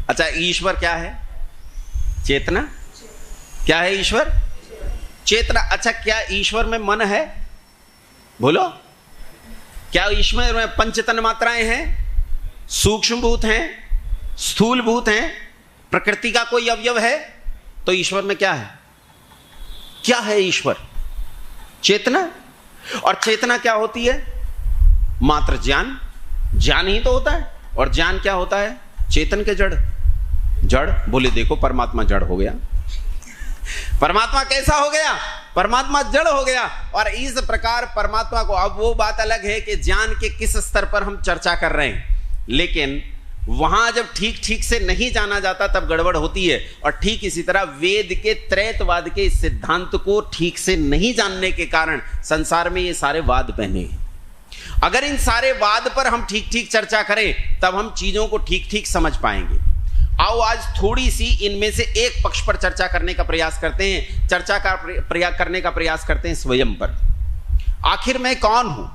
अच्छा, ईश्वर क्या है? चेतना। क्या है ईश्वर? चेतना। अच्छा, क्या ईश्वर में मन है? बोलो, क्या ईश्वर में पंच तन्मात्राएं हैं? सूक्ष्म भूत हैं, स्थूल भूत हैं, प्रकृति का कोई अवयव है? तो ईश्वर में क्या है? क्या है ईश्वर? चेतना। और चेतना क्या होती है? मात्र ज्ञान। ज्ञान ही तो होता है। और ज्ञान क्या होता है? चेतन के जड़। जड़। बोले देखो परमात्मा जड़ हो गया। परमात्मा कैसा हो गया? परमात्मा जड़ हो गया। और इस प्रकार परमात्मा को, अब वो बात अलग है कि ज्ञान के किस स्तर पर हम चर्चा कर रहे हैं, लेकिन वहां जब ठीक ठीक से नहीं जाना जाता तब गड़बड़ होती है। और ठीक इसी तरह वेद के त्रैतवाद के सिद्धांत को ठीक से नहीं जानने के कारण संसार में ये सारे वाद पहने हैं। अगर इन सारे वाद पर हम ठीक ठीक चर्चा करें तब हम चीजों को ठीक ठीक समझ पाएंगे। आओ आज थोड़ी सी इनमें से एक पक्ष पर चर्चा करने का प्रयास करते हैं। चर्चा का करने का प्रयास करते हैं स्वयं पर। आखिर मैं कौन हूं?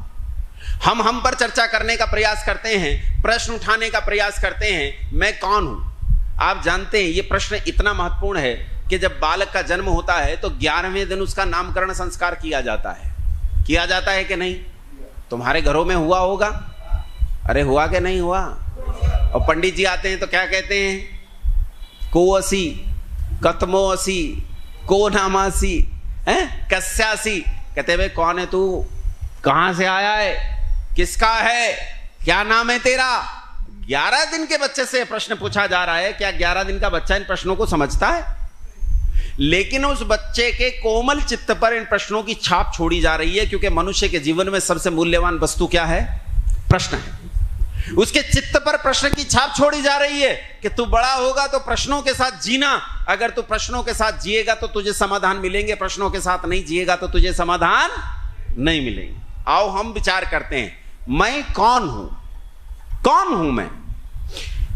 हम पर चर्चा करने का प्रयास करते हैं, प्रश्न उठाने का प्रयास करते हैं, मैं कौन हूं? आप जानते हैं ये प्रश्न इतना महत्वपूर्ण है कि जब बालक का जन्म होता है तो 11वें दिन उसका नामकरण संस्कार किया जाता है। किया जाता है कि नहीं? तुम्हारे घरों में हुआ होगा। अरे हुआ कि नहीं हुआ? और पंडित जी आते हैं तो क्या कहते हैं? को असी, कतमो असी, को नामासी, कस्यासी। कहते भाई कौन है तू? कहां से आया है? किसका है? क्या नाम है तेरा? 11 दिन के बच्चे से प्रश्न पूछा जा रहा है। क्या 11 दिन का बच्चा इन प्रश्नों को समझता है? लेकिन उस बच्चे के कोमल चित्त पर इन प्रश्नों की छाप छोड़ी जा रही है, क्योंकि मनुष्य के जीवन में सबसे मूल्यवान वस्तु क्या है? प्रश्न है। उसके चित्त पर प्रश्न की छाप छोड़ी जा रही है कि तू बड़ा होगा तो प्रश्नों के साथ जीना। अगर तू प्रश्नों के साथ जिएगा तो तुझे समाधान मिलेंगे, प्रश्नों के साथ नहीं जिएगा तो तुझे समाधान नहीं मिलेंगे। आओ हम विचार करते हैं, मैं कौन हूं? कौन हूं मैं?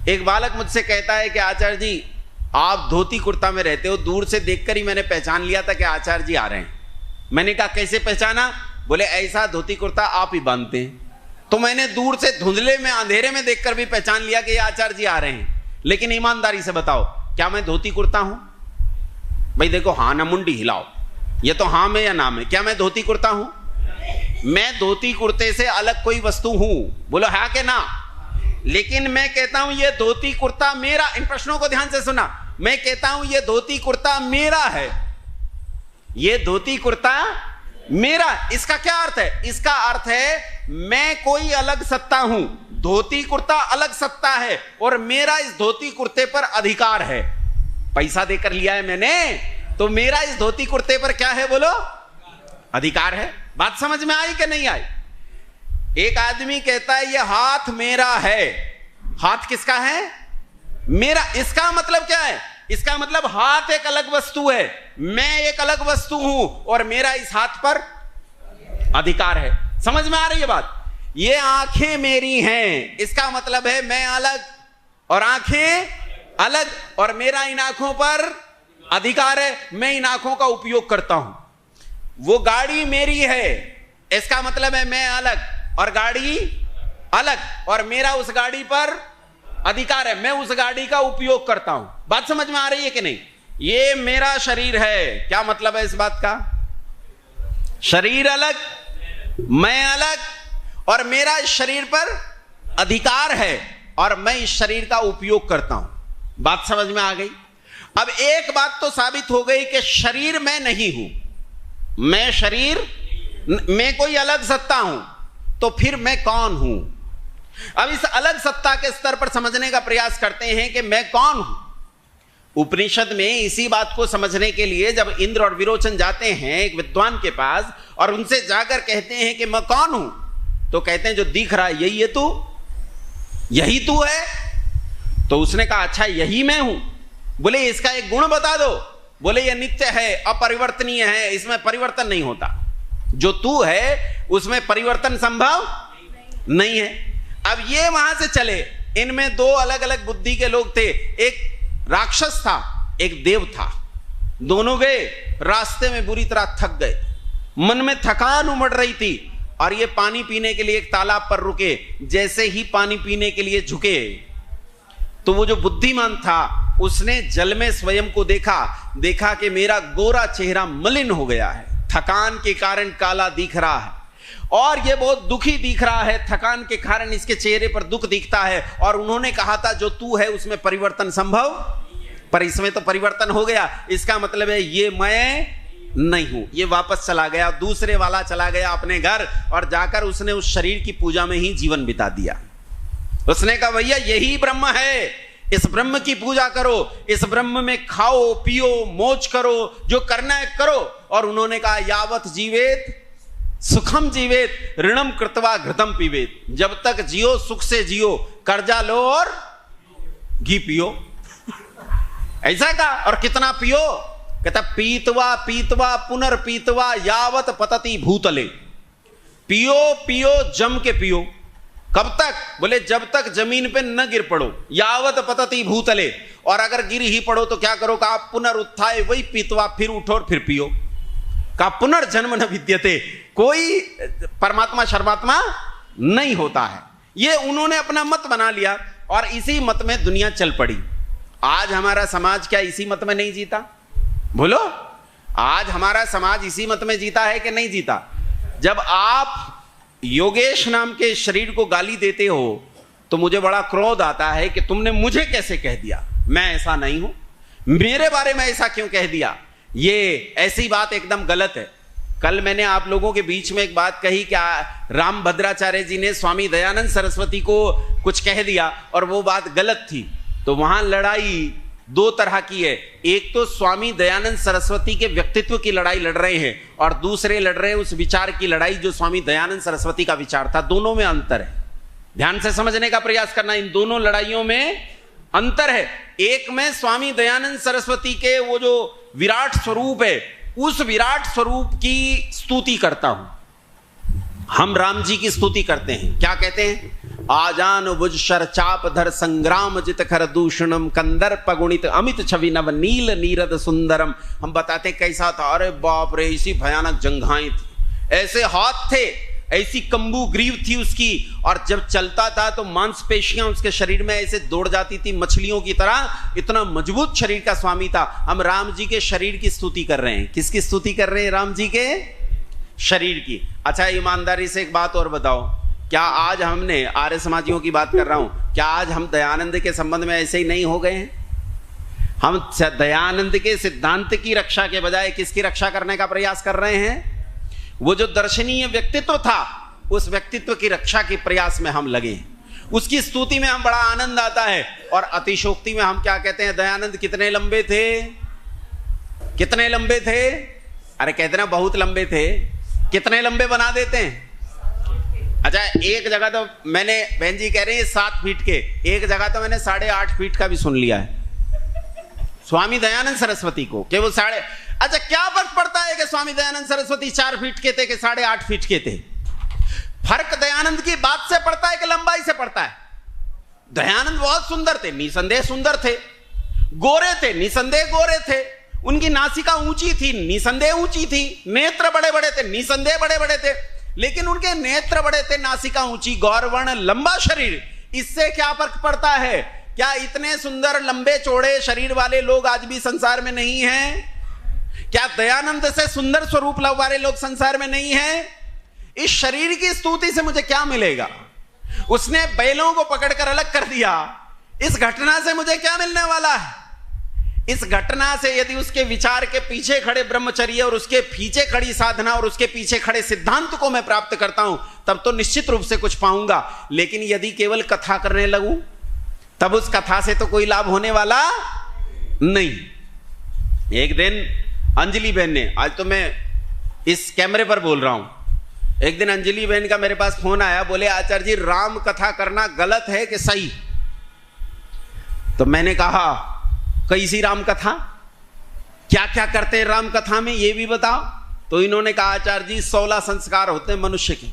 एक बालक मुझसे कहता है कि आचार्य जी आप धोती कुर्ता में रहते हो, दूर से देखकर ही मैंने पहचान लिया था कि आचार्य जी आ रहे हैं। मैंने कहा कैसे पहचाना? बोले ऐसा धोती कुर्ता आप ही बांधते हैं। तो मैंने दूर से धुंधले में अंधेरे में देखकर भी पहचान लिया कि ये आचार्य जी आ रहे हैं। लेकिन ईमानदारी से बताओ, क्या मैं धोती कुर्ता हूं? भाई देखो हाँ ना, मुंडी हिलाओ, ये तो हाँ में या ना में। क्या मैं धोती कुर्ता हूं? मैं धोती कुर्ते से अलग कोई वस्तु हूं? बोलो हाँ के ना। लेकिन मैं कहता हूं ये धोती कुर्ता मेरा। इन प्रश्नों को ध्यान से सुना। मैं कहता हूं ये धोती कुर्ता मेरा है, ये धोती कुर्ता मेरा। इसका क्या अर्थ है? इसका अर्थ है मैं कोई अलग सत्ता हूं, धोती कुर्ता अलग सत्ता है और मेरा इस धोती कुर्ते पर अधिकार है। पैसा देकर लिया है मैंने, तो मेरा इस धोती कुर्ते पर क्या है? बोलो अधिकार है। बात समझ में आई कि नहीं आई? एक आदमी कहता है ये हाथ मेरा है। हाथ किसका है? मेरा। इसका मतलब क्या है? इसका मतलब हाथ एक अलग वस्तु है, मैं एक अलग वस्तु हूं और मेरा इस हाथ पर अधिकार है। समझ में आ रही है बात? ये आंखें मेरी हैं, इसका मतलब है मैं अलग और आंखें अलग, और मेरा इन आंखों पर अधिकार है, मैं इन आंखों का उपयोग करता हूं। वो गाड़ी मेरी है, इसका मतलब है मैं अलग और गाड़ी अलग, और मेरा उस गाड़ी पर अधिकार है, मैं उस गाड़ी का उपयोग करता हूं। बात समझ में आ रही है कि नहीं? ये मेरा शरीर है। क्या मतलब है इस बात का? शरीर अलग, मैं अलग, और मेरा इस शरीर पर अधिकार है और मैं इस शरीर का उपयोग करता हूं। बात समझ में आ गई? अब एक बात तो साबित हो गई कि शरीर मैं नहीं हूं, मैं शरीर, मैं कोई अलग सत्ता हूं। तो फिर मैं कौन हूं? अब इस अलग सत्ता के स्तर पर समझने का प्रयास करते हैं कि मैं कौन हूं। उपनिषद में इसी बात को समझने के लिए जब इंद्र और विरोचन जाते हैं एक विद्वान के पास और उनसे जाकर कहते हैं कि मैं कौन हूं, तो कहते हैं जो दिख रहा है यही है तू, यही तू है। तो उसने कहा अच्छा यही मैं हूं। बोले इसका एक गुण बता दो। बोले ये नित्य है, अपरिवर्तनीय है, इसमें परिवर्तन नहीं होता। जो तू है उसमें परिवर्तन संभव नहीं है। अब ये वहां से चले, इनमें दो अलग अलग बुद्धि के लोग थे, एक राक्षस था, एक देव था। दोनों गए, रास्ते में बुरी तरह थक गए, मन में थकान उमड़ रही थी, और ये पानी पीने के लिए एक तालाब पर रुके। जैसे ही पानी पीने के लिए झुके तो वो जो बुद्धिमान था उसने जल में स्वयं को देखा कि मेरा गोरा चेहरा मलिन हो गया है, थकान के कारण काला दिख रहा है और ये बहुत दुखी दिख रहा है, थकान के कारण इसके चेहरे पर दुख दिखता है। और उन्होंने कहा था जो तू है उसमें परिवर्तन संभव, पर इसमें तो परिवर्तन हो गया, इसका मतलब है ये मैं नहीं हूं। ये वापस चला गया, दूसरे वाला चला गया अपने घर और जाकर उसने उस शरीर की पूजा में ही जीवन बिता दिया। उसने कहा भैया यही ब्रह्म है, इस ब्रह्म की पूजा करो, इस ब्रह्म में खाओ पियो मौज करो, जो करना है करो। और उन्होंने कहा यावत जीवेत सुखम जीवेत ऋणम कृत्वा घृतम पीवेत, जब तक जियो सुख से जियो, कर्जा लो और घी पियो। ऐसा कहा, और कितना पियो? कहता पीतवा पीतवा पुनर्पीतवा यावत पतति भूतले, पियो पियो जम के पियो। कब तक? बोले जब तक जमीन पे न गिर पड़ो, यावत पतति भूतले, और अगर गिर ही पड़ो तो क्या करो? कहा पुनरुत्थाय वही पीतवा, फिर उठो और फिर पियो। कहा पुनर्जन्म न विद्यते, कोई परमात्मा शर्मात्मा नहीं होता है। ये उन्होंने अपना मत बना लिया और इसी मत में दुनिया चल पड़ी। आज हमारा समाज क्या इसी मत में नहीं जीता? बोलो, आज हमारा समाज इसी मत में जीता है कि नहीं जीता? जब आप योगेश नाम के शरीर को गाली देते हो तो मुझे बड़ा क्रोध आता है कि तुमने मुझे कैसे कह दिया, मैं ऐसा नहीं हूं, मेरे बारे में ऐसा क्यों कह दिया? ये ऐसी बात एकदम गलत है। कल मैंने आप लोगों के बीच में एक बात कही कि राम भद्राचार्य जी ने स्वामी दयानंद सरस्वती को कुछ कह दिया और वो बात गलत थी। तो वहां लड़ाई दो तरह की है, एक तो स्वामी दयानंद सरस्वती के व्यक्तित्व की लड़ाई लड़ रहे हैं और दूसरे लड़ रहे हैं उस विचार की लड़ाई जो स्वामी दयानंद सरस्वती का विचार था। दोनों में अंतर है, ध्यान से समझने का प्रयास करना। इन दोनों लड़ाइयों में अंतर है। एक में स्वामी दयानंद सरस्वती के वो जो विराट स्वरूप है, उस विराट स्वरूप की स्तुति करता हूं। हम राम जी की स्तुति करते हैं, क्या कहते हैं? आजान बुज शर चाप धर संग्राम जित खर दूषणम कंदर पगुणित अमित छवि नव नील नीरद सुंदरम। हम बताते कैसा था, अरे बाप रे ऐसी भयानक जंघाएं थी, ऐसे हाथ थे, ऐसी कंबू ग्रीव थी उसकी, और जब चलता था तो मांसपेशियां उसके शरीर में ऐसे दौड़ जाती थी मछलियों की तरह। इतना मजबूत शरीर का स्वामी था। हम राम जी के शरीर की स्तुति कर रहे हैं। किसकी स्तुति कर रहे हैं? राम जी के शरीर की। अच्छा ईमानदारी से एक बात और बताओ, क्या आज हमने आर्य समाजियों की बात कर रहा हूं, क्या आज हम दयानंद के संबंध में ऐसे ही नहीं हो गए हैं? हम दयानंद के सिद्धांत की रक्षा के बजाय किसकी रक्षा करने का प्रयास कर रहे हैं? वो जो दर्शनीय व्यक्तित्व था उस व्यक्तित्व की रक्षा के प्रयास में हम लगे हैं। उसकी स्तुति में हम बड़ा आनंद आता है और अतिशोक्ति में हम क्या कहते हैं? दयानंद कितने लंबे थे, कितने लंबे थे? अरे कहते ना बहुत लंबे थे। कितने लंबे बना देते हैं? अच्छा एक जगह तो मैंने, बहन जी कह रहे हैं 7 फीट के, एक जगह तो मैंने 8.5 फीट का भी सुन लिया है स्वामी दयानंद सरस्वती को कि वो अच्छा क्या फर्क पड़ता है कि स्वामी दयानंद सरस्वती 4 फीट के थे कि 8.5 फीट के थे? फर्क दयानंद की बात से पड़ता है कि लंबाई से पड़ता है? दयानंद बहुत सुंदर थे, निसंदेह सुंदर थे, गोरे थे, निसंदेह गोरे थे, उनकी नासिका ऊंची थी, निसंदेह ऊंची थी, नेत्र बड़े बड़े थे, निसंदेह बड़े बड़े थे, लेकिन उनके नेत्र बड़े थे, नासिका ऊंची, गौरवर्ण, लंबा शरीर। इससे क्या फर्क पड़ता है? क्या इतने सुंदर लंबे चौड़े शरीर वाले लोग आज भी संसार में नहीं हैं? क्या दयानंद से सुंदर स्वरूप वाले लोग संसार में नहीं हैं? इस शरीर की स्तुति से मुझे क्या मिलेगा? उसने बैलों को पकड़कर अलग कर दिया, इस घटना से मुझे क्या मिलने वाला है? इस घटना से यदि उसके विचार के पीछे खड़े ब्रह्मचर्य और उसके पीछे खड़ी साधना और उसके पीछे खड़े सिद्धांत को मैं प्राप्त करता हूं, तब तो निश्चित रूप से कुछ पाऊंगा। लेकिन यदि केवल कथा करने लगूं, तब उस कथा से तो कोई लाभ होने वाला नहीं। एक दिन अंजलि बहन ने, आज तो मैं इस कैमरे पर बोल रहा हूं, एक दिन अंजलि बहन का मेरे पास फोन आया, बोले आचार्य जी राम कथा करना गलत है कि सही? तो मैंने कहा कैसी राम कथा, क्या क्या करते हैं राम कथा में ये भी बताओ। तो इन्होंने कहा आचार्य जी 16 संस्कार होते हैं मनुष्य के,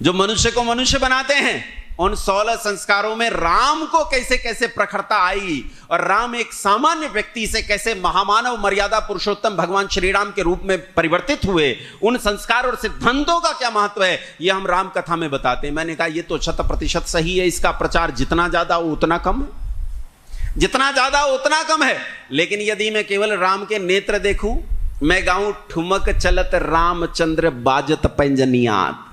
जो मनुष्य को मनुष्य बनाते हैं। उन 16 संस्कारों में राम को कैसे कैसे प्रखरता आई और राम एक सामान्य व्यक्ति से कैसे महामानव मर्यादा पुरुषोत्तम भगवान श्री राम के रूप में परिवर्तित हुए, उन संस्कार और सिद्धांतों का क्या महत्व है, ये हम राम कथा में बताते हैं। मैंने कहा ये तो 100% सही है, इसका प्रचार जितना ज्यादा हो उतना कम है। जितना ज्यादा उतना कम है। लेकिन यदि मैं केवल राम के नेत्र देखूं, मैं गाऊं ठुमक चलत रामचंद्र बाजत पैंजनियात,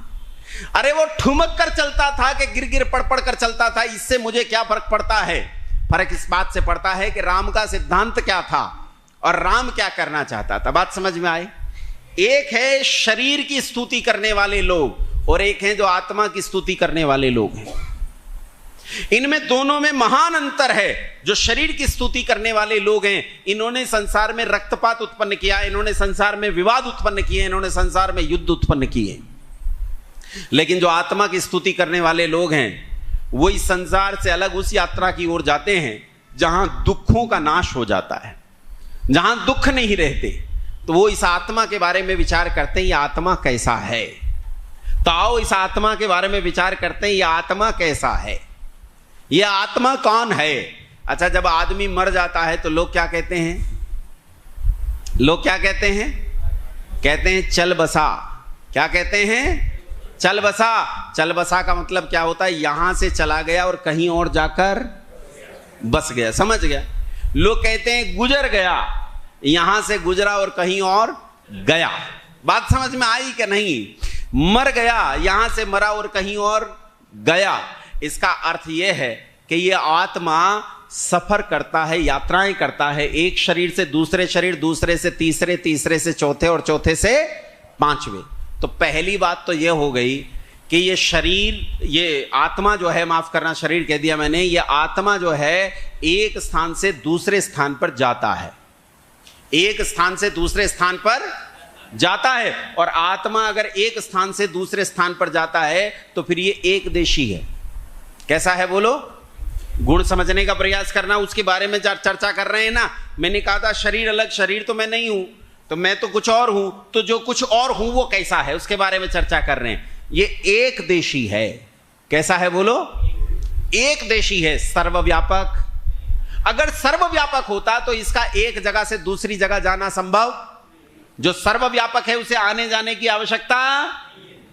अरे वो ठुमक कर चलता था कि गिर गिर पड़ पड़ कर चलता था, इससे मुझे क्या फर्क पड़ता है? फर्क इस बात से पड़ता है कि राम का सिद्धांत क्या था और राम क्या करना चाहता था। बात समझ में आई? एक है शरीर की स्तुति करने वाले लोग और एक है जो आत्मा की स्तुति करने वाले लोग हैं। इनमें दोनों में महान अंतर है। जो शरीर की स्तुति करने वाले लोग हैं, इन्होंने संसार में रक्तपात उत्पन्न किया, इन्होंने संसार में विवाद उत्पन्न किए, इन्होंने संसार में युद्ध उत्पन्न किए। लेकिन जो आत्मा की स्तुति करने वाले लोग हैं, वो इस संसार से अलग उस यात्रा की ओर जाते हैं जहां दुखों का नाश हो जाता है, जहां दुख नहीं रहते। तो वो इस आत्मा के बारे में विचार करते हैं, ये आत्मा कैसा है। तो आओ इस आत्मा के बारे में विचार करते हैं, ये आत्मा कैसा है, ये आत्मा कौन है। अच्छा, जब आदमी मर जाता है तो लोग क्या कहते हैं? लोग क्या कहते हैं? कहते हैं चल बसा। क्या कहते हैं? चल बसा। चल बसा का मतलब क्या होता है? यहां से चला गया और कहीं और जाकर बस गया। समझ गया? लोग कहते हैं गुजर गया, यहां से गुजरा और कहीं और गया। बात समझ में आई कि नहीं? मर गया, यहां से मरा और कहीं और गया। इसका अर्थ यह है कि यह आत्मा सफर करता है, यात्राएं करता है, एक शरीर से दूसरे शरीर, दूसरे से तीसरे, तीसरे से चौथे और चौथे से पांचवें। तो पहली बात तो यह हो गई कि ये शरीर, ये आत्मा जो है, माफ करना शरीर कह दिया मैंने, ये आत्मा जो है एक स्थान से दूसरे स्थान पर जाता है, एक स्थान से दूसरे स्थान पर जाता है। और आत्मा अगर एक स्थान से दूसरे स्थान पर जाता है तो फिर ये एक देशी है। कैसा है बोलो? गुण समझने का प्रयास करना, उसके बारे में चर्चा कर रहे हैं ना। मैंने कहा था शरीर अलग, शरीर तो मैं नहीं हूं, तो मैं तो कुछ और हूं, तो जो कुछ और हूं वो कैसा है उसके बारे में चर्चा कर रहे हैं। ये एक देशी है। कैसा है बोलो? एक देशी है, सर्वव्यापक। अगर सर्वव्यापक होता तो इसका एक जगह से दूसरी जगह जाना संभव। जो सर्वव्यापक है उसे आने जाने की आवश्यकता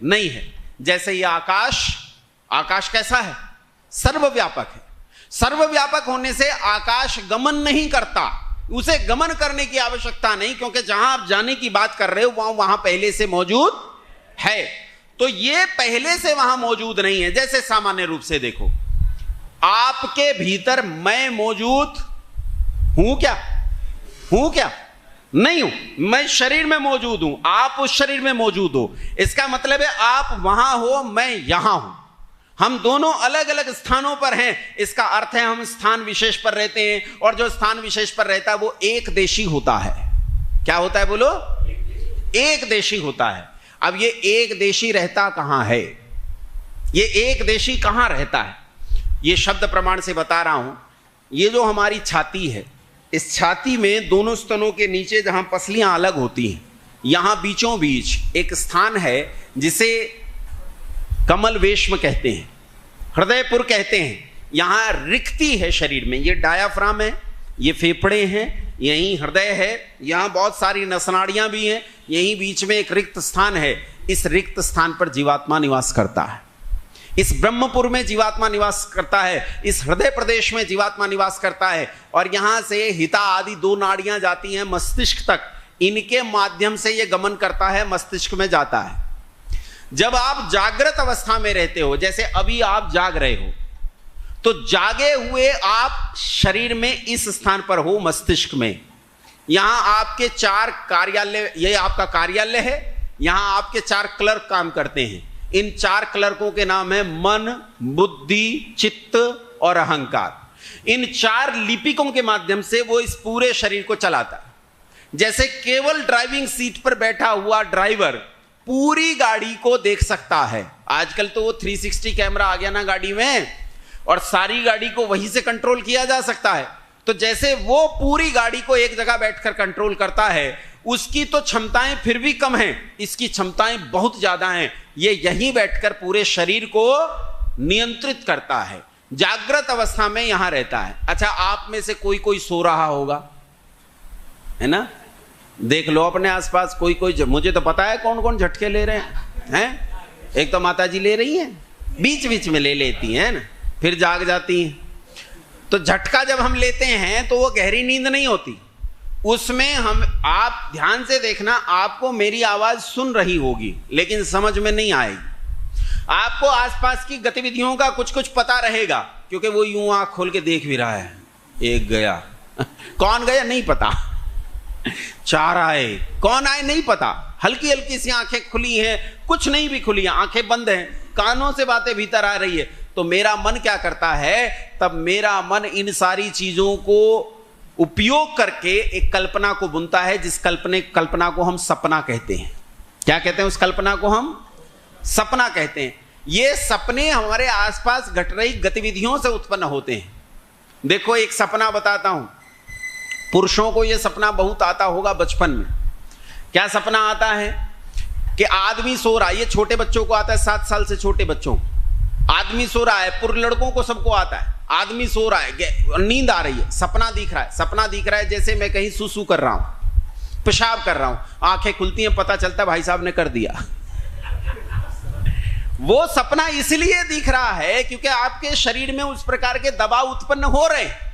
नहीं है। जैसे ये आकाश, आकाश कैसा है? सर्वव्यापक है। सर्वव्यापक होने से आकाश गमन नहीं करता, उसे गमन करने की आवश्यकता नहीं, क्योंकि जहां आप जाने की बात कर रहे हो वहां पहले से मौजूद है। तो ये पहले से वहां मौजूद नहीं है। जैसे सामान्य रूप से देखो, आपके भीतर मैं मौजूद हूं क्या? हूं क्या? नहीं हूं। मैं शरीर में मौजूद हूं, आप उस शरीर में मौजूद हो। इसका मतलब है आप वहां हो, मैं यहां हूं। हम दोनों अलग अलग स्थानों पर हैं। इसका अर्थ है हम स्थान विशेष पर रहते हैं, और जो स्थान विशेष पर रहता है वो एक देशी होता है। क्या होता है बोलो? एक देशी होता है। अब ये एक देशी रहता कहां है? ये एक देशी कहां रहता है? ये शब्द प्रमाण से बता रहा हूं। ये जो हमारी छाती है, इस छाती में दोनों स्तनों के नीचे जहां पसलियां अलग होती हैं, यहां बीचों बीच एक स्थान है जिसे कमल वेश्म कहते हैं, हृदयपुर कहते हैं। यहां रिक्ति है शरीर में। ये डायाफ्राम है, ये फेफड़े हैं, यहीं हृदय है, यहां बहुत सारी नसनाड़ियां भी हैं, यहीं बीच में एक रिक्त स्थान है। इस रिक्त स्थान पर जीवात्मा निवास करता है। इस ब्रह्मपुर में जीवात्मा निवास करता है, इस हृदय प्रदेश में जीवात्मा निवास करता है। और यहां से हिता आदि दो नाड़ियां जाती हैं मस्तिष्क तक, इनके माध्यम से यह गमन करता है, मस्तिष्क में जाता है। जब आप जागृत अवस्था में रहते हो, जैसे अभी आप जाग रहे हो, तो जागे हुए आप शरीर में इस स्थान पर हो, मस्तिष्क में। यहां आपके 4 कार्यालय, ये आपका कार्यालय है, यहां आपके 4 क्लर्क काम करते हैं। इन 4 क्लर्कों के नाम है मन, बुद्धि, चित्त और अहंकार। इन 4 लिपिकों के माध्यम से वो इस पूरे शरीर को चलाता है। जैसे केवल ड्राइविंग सीट पर बैठा हुआ ड्राइवर पूरी गाड़ी को देख सकता है। आजकल तो वो 360 कैमरा आ गया ना गाड़ी में, और सारी गाड़ी को वहीं से कंट्रोल किया जा सकता है। तो जैसे वो पूरी गाड़ी को एक जगह बैठकर कंट्रोल करता है, उसकी तो क्षमताएं फिर भी कम हैं, इसकी क्षमताएं बहुत ज्यादा हैं। ये यहीं बैठकर पूरे शरीर को नियंत्रित करता है, जागृत अवस्था में यहां रहता है। अच्छा, आप में से कोई कोई सो रहा होगा, है ना? देख लो अपने आसपास, कोई कोई, मुझे तो पता है कौन कौन झटके ले रहे हैं। एक तो माता जी ले रही हैं, बीच बीच में ले लेती हैं ना, फिर जाग जाती हैं। तो झटका जब हम लेते हैं तो वो गहरी नींद नहीं होती, उसमें आप ध्यान से देखना, आपको मेरी आवाज सुन रही होगी लेकिन समझ में नहीं आएगी। आपको आसपास की गतिविधियों का कुछ कुछ पता रहेगा क्योंकि वो यूं आंख खोल के देख भी रहा है, एक गया कौन गया नहीं पता, 4 आए कौन आए नहीं पता, हल्की हल्की सी आंखें खुली हैं, कुछ नहीं भी खुली हैं, आंखें बंद हैं, कानों से बातें भीतर आ रही है। तो मेरा मन क्या करता है, तब मेरा मन इन सारी चीजों को उपयोग करके एक कल्पना को बुनता है, जिस कल्पना को हम सपना कहते हैं। क्या कहते हैं उस कल्पना को? हम सपना कहते हैं। ये सपने हमारे आसपास घट रही गतिविधियों से उत्पन्न होते हैं। देखो एक सपना बताता हूं, पुरुषों को यह सपना बहुत आता होगा बचपन में। क्या सपना आता है कि आदमी सो रहा है, ये छोटे बच्चों को आता है, 7 साल से छोटे बच्चों को, आदमी सो रहा है, पूर्व लड़कों को सबको आता है, आदमी सो रहा है, नींद आ रही है, सपना दिख रहा है, सपना दिख रहा है जैसे मैं कहीं सुसु कर रहा हूं, पेशाब कर रहा हूं, आंखें खुलती हैं, पता चलता है भाई साहब ने कर दिया। वो सपना इसलिए दिख रहा है क्योंकि आपके शरीर में उस प्रकार के दबाव उत्पन्न हो रहे हैं।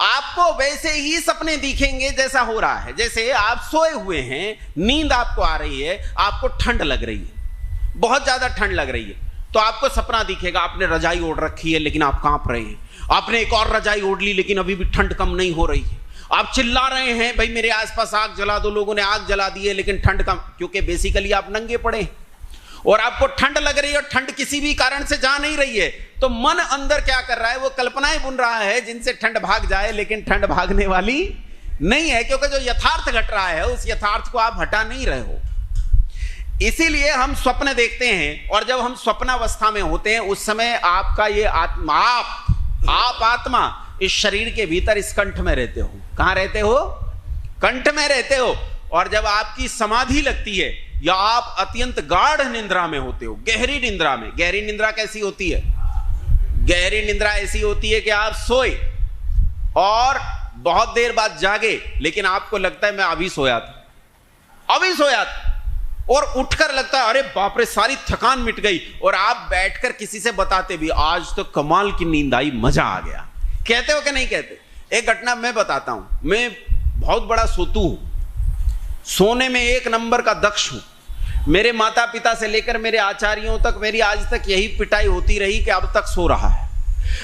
आपको वैसे ही सपने दिखेंगे जैसा हो रहा है, जैसे आप सोए हुए हैं, नींद आपको आ रही है, आपको ठंड लग रही है, बहुत ज्यादा ठंड लग रही है, तो आपको सपना दिखेगा आपने रजाई ओढ़ रखी है लेकिन आप कांप रहे हैं, आपने एक और रजाई ओढ़ ली लेकिन अभी भी ठंड कम नहीं हो रही है, आप चिल्ला रहे हैं भाई मेरे आसपास आग जला दो, लोगों ने आग जला दी है लेकिन ठंड कम, क्योंकि बेसिकली आप नंगे पड़े हैं और आपको ठंड लग रही है और ठंड किसी भी कारण से जा नहीं रही है। तो मन अंदर क्या कर रहा है, वो कल्पनाएं बुन रहा है जिनसे ठंड भाग जाए, लेकिन ठंड भागने वाली नहीं है क्योंकि जो यथार्थ घट रहा है उस यथार्थ को आप हटा नहीं रहे हो। इसीलिए हम स्वप्न देखते हैं, और जब हम स्वप्नावस्था में होते हैं उस समय आपका ये आत्मा, आप आत्मा इस शरीर के भीतर इस कंठ में रहते हो। कहां रहते हो? कंठ में रहते हो। और जब आपकी समाधि लगती है या आप अत्यंत गाढ़ निंद्रा में होते हो, गहरी निंद्रा में, गहरी निंद्रा कैसी होती है? गहरी निंद्रा ऐसी होती है कि आप सोए और बहुत देर बाद जागे लेकिन आपको लगता है मैं अभी सोया था, और उठकर लगता है अरे बाप रे सारी थकान मिट गई, और आप बैठकर किसी से बताते भी आज तो कमाल की नींद आई, मजा आ गया। कहते हो कि नहीं कहते? एक घटना मैं बताता हूं, मैं बहुत बड़ा सोतू हूं, सोने में 1 नंबर का दक्ष हूं। मेरे माता पिता से लेकर मेरे आचार्यों तक मेरी आज तक यही पिटाई होती रही कि अब तक सो रहा है।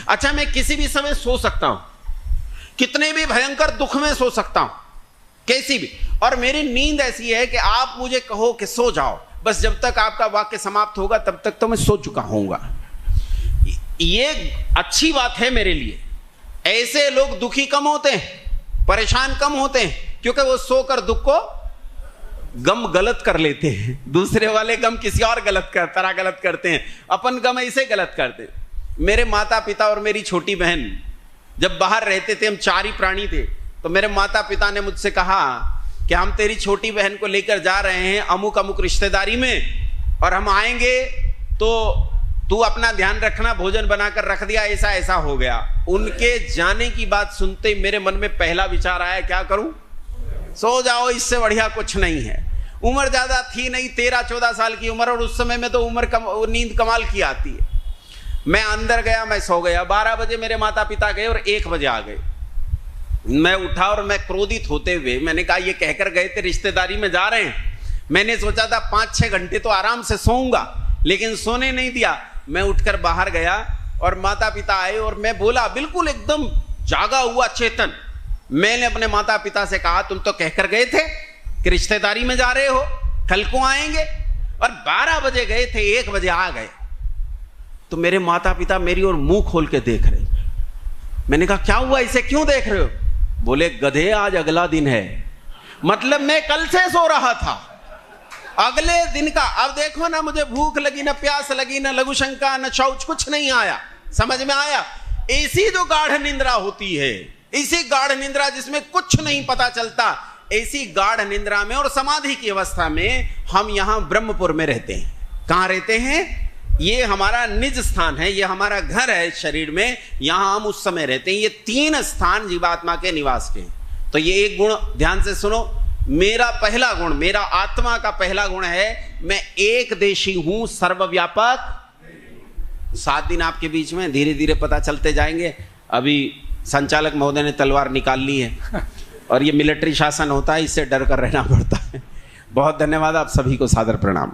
अच्छा, मैं किसी भी समय सो सकता हूं, कितने भी भयंकर दुख में सो सकता हूं, कैसी भी, और मेरी नींद ऐसी है कि आप मुझे कहो कि सो जाओ, बस जब तक आपका वाक्य समाप्त होगा तब तक तो मैं सो चुका होऊंगा। ये अच्छी बात है मेरे लिए। ऐसे लोग दुखी कम होते हैं, परेशान कम होते हैं, क्योंकि वो सोकर दुख को गम गलत कर लेते हैं। दूसरे वाले गम किसी और तरह गलत करते हैं, अपन गम ऐसे गलत करते हैं। मेरे माता पिता और मेरी छोटी बहन जब बाहर रहते थे, हम 4 ही प्राणी थे, तो मेरे माता पिता ने मुझसे कहा कि हम तेरी छोटी बहन को लेकर जा रहे हैं अमुक अमुक रिश्तेदारी में, और हम आएंगे तो तू अपना ध्यान रखना, भोजन बनाकर रख दिया, ऐसा ऐसा हो गया। उनके जाने की बात सुनते ही मेरे मन में पहला विचार आया, क्या करूं? सो जाओ, इससे बढ़िया कुछ नहीं है। उम्र ज्यादा थी नहीं, 13-14 साल की उम्र, और उस समय में तो नींद कमाल की आती है। मैं अंदर गया, मैं सो गया। 12 बजे मेरे माता पिता गए और 1 बजे आ गए। मैं उठा और मैं क्रोधित होते हुए मैंने कहा ये कहकर गए थे रिश्तेदारी में जा रहे हैं, मैंने सोचा था 5-6 घंटे तो आराम से सोऊंगा, लेकिन सोने नहीं दिया। मैं उठकर बाहर गया और माता पिता आए और मैं बोला बिल्कुल एकदम जागा हुआ चेतन, मैंने अपने माता पिता से कहा तुम तो कहकर गए थे कि रिश्तेदारी में जा रहे हो, कल को आएंगे, और 12 बजे गए थे, 1 बजे आ गए। तो मेरे माता पिता मेरी ओर मुंह खोल के देख रहे। मैंने कहा क्या हुआ, इसे क्यों देख रहे हो? बोले गधे आज अगला दिन है। मतलब मैं कल से सो रहा था, अगले दिन का। अब देखो ना, मुझे भूख लगी, ना प्यास लगी, ना लघु शंका, ना शौच, कुछ नहीं आया। समझ में आया? ऐसी जो गाढ़ निंद्रा होती है, इसी गाढ़ निंद्रा जिसमें कुछ नहीं पता चलता, ऐसी गाढ़ निंद्रा में और समाधि की अवस्था में हम यहां ब्रह्मपुर में रहते हैं। कहां रहते हैं? ये हमारा निज स्थान है, ये हमारा घर है शरीर में, यहां हम उस समय रहते हैं। ये 3 स्थान जीवात्मा के निवास के हैं। तो ये एक गुण ध्यान से सुनो, मेरा पहला गुण, मेरा आत्मा का पहला गुण है मैं एक देशी हूं, सर्वव्यापक। 7 दिन आपके बीच में धीरे धीरे पता चलते जाएंगे। अभी संचालक महोदय ने तलवार निकाल ली है और ये मिलिट्री शासन होता है, इससे डर कर रहना पड़ता है। बहुत धन्यवाद, आप सभी को सादर प्रणाम।